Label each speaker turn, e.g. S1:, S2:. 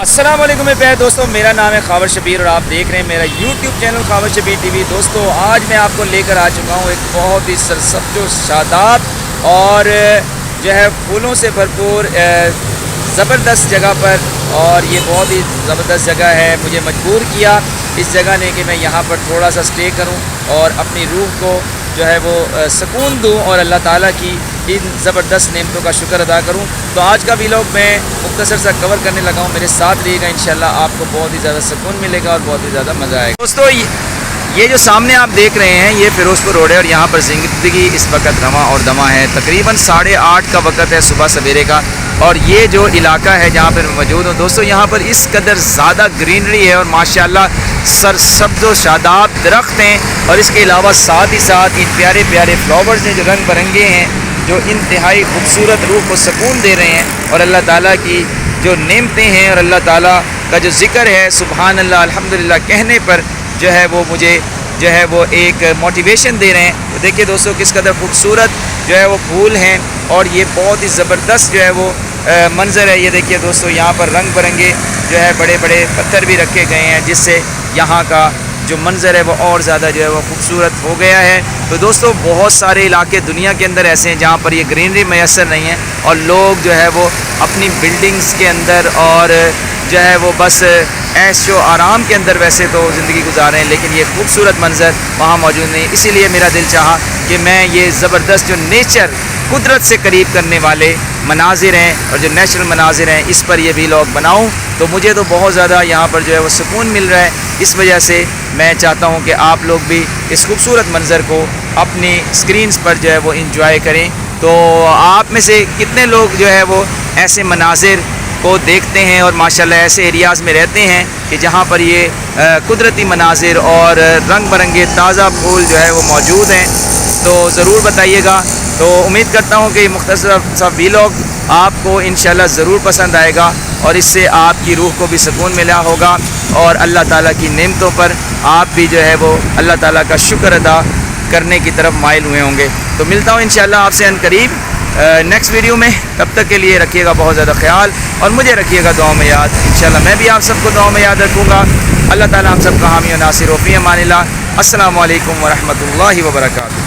S1: السلام علیکم میرے پیارے دوستوں، میرا نام ہے خاور شبیر اور آپ دیکھ رہے ہیں میرا YouTube channel Khawar Shabbir T V. دوستوں آج میں آپ کو لے کر آ چکا ہوں ایک بہت ہی سرسبز و شاداب اور جو ہے پھولوں سے بھرپور زبردست جگہ پر، اور یہ بہت ہی زبردست جگہ ہے۔ مجھے مجبور کیا اس جگہ نے کہ میں یہاں پر تھوڑا سا سٹے کروں اور اپنی روح کو جو ہے وہ سکون دوں اور اللہ تعالیٰ کی ان زبردست نعمتوں کا شکر ادا کروں۔ تو آج کا ویلاگ میں مختصر سا کور کرنے لگا ہوں، میرے ساتھ رہیے گا، انشاءاللہ آپ کو بہت ہی زیادہ سکون ملے گا اور بہت ہی زیادہ مزہ آئے گا۔ دوستو یہ جو سامنے آپ دیکھ رہے ہیں یہ فیروز پور روڈ ہے، اور یہاں پر زندگی اس وقت رواں اور دواں ہے۔ تقریباً 8:30 کا وقت ہے صبح سویرے کا، اور یہ جو علاقہ ہے جہاں پر میں موجود ہوں دوستو، یہاں پر اس قدر زیادہ گرینری ہے اور ماشاءاللہ سرسبز و شاداب درخت ہیں، اور اس کے علاوہ ساتھ ہی ساتھ ان پیارے پیارے فلاورز ہیں جو رنگ برنگے ہیں، جو انتہائی خوبصورت روح کو سکون دے رہے ہیں، اور اللہ تعالیٰ کی جو نعمتیں ہیں اور اللہ تعالیٰ کا جو ذکر ہے سبحان اللہ الحمدللہ کہنے پر جو ہے وہ مجھے جو ہے وہ ایک موٹیویشن دے رہے ہیں۔ تو دیکھیے دوستو کس قدر خوبصورت جو ہے وہ پھول ہیں، اور یہ بہت ہی زبردست جو ہے وہ منظر ہے۔ یہ دیکھیے دوستو یہاں پر رنگ برنگے جو ہے بڑے بڑے پتھر بھی رکھے گئے ہیں، جس سے یہاں کا جو منظر ہے وہ اور زیادہ جو ہے وہ خوبصورت ہو گیا ہے۔ تو دوستو بہت سارے علاقے دنیا کے اندر ایسے ہیں جہاں پر یہ گرینری میسر نہیں ہے، اور لوگ جو ہے وہ اپنی بلڈنگز کے اندر اور جو ہے وہ بس عیش و آرام کے اندر ویسے تو زندگی گزار رہے ہیں، لیکن یہ خوبصورت منظر وہاں موجود نہیں۔ اسی لیے میرا دل چاہا کہ میں یہ زبردست جو نیچر قدرت سے قریب کرنے والے مناظر ہیں اور جو نیچرل مناظر ہیں اس پر یہ ویلاگ بناؤں۔ تو مجھے تو بہت زیادہ یہاں پر جو ہے وہ سکون مل رہا ہے، اس وجہ سے میں چاہتا ہوں کہ آپ لوگ بھی اس خوبصورت منظر کو اپنی سکرینز پر جو ہے وہ انجوائے کریں۔ تو آپ میں سے کتنے لوگ جو ہے وہ ایسے مناظر کو دیکھتے ہیں اور ماشاءاللہ ایسے ایریاز میں رہتے ہیں کہ جہاں پر یہ قدرتی مناظر اور رنگ برنگے تازہ پھول جو ہے وہ موجود ہیں؟ تو ضرور بتائیے گا۔ تو امید کرتا ہوں کہ یہ مختصر سا ویلاگ آپ کو انشاءاللہ ضرور پسند آئے گا، اور اس سے آپ کی روح کو بھی سکون ملا ہوگا، اور اللہ تعالیٰ کی نعمتوں پر آپ بھی جو ہے وہ اللہ تعالیٰ کا شکر ادا کرنے کی طرف مائل ہوئے ہوں گے۔ تو ملتا ہوں انشاءاللہ آپ سے عنقریب نیکسٹ ویڈیو میں۔ تب تک کے لیے رکھیے گا بہت زیادہ خیال، اور مجھے رکھیے گا دعاؤں میں یاد۔ انشاءاللہ میں بھی آپ سب کو دعاؤں میں یاد رکھوں گا۔ اللہ تعالیٰ ہم سب کا حامی و ناصر و فی امان اللہ۔ السلام علیکم ورحمۃ اللہ وبرکاتہ۔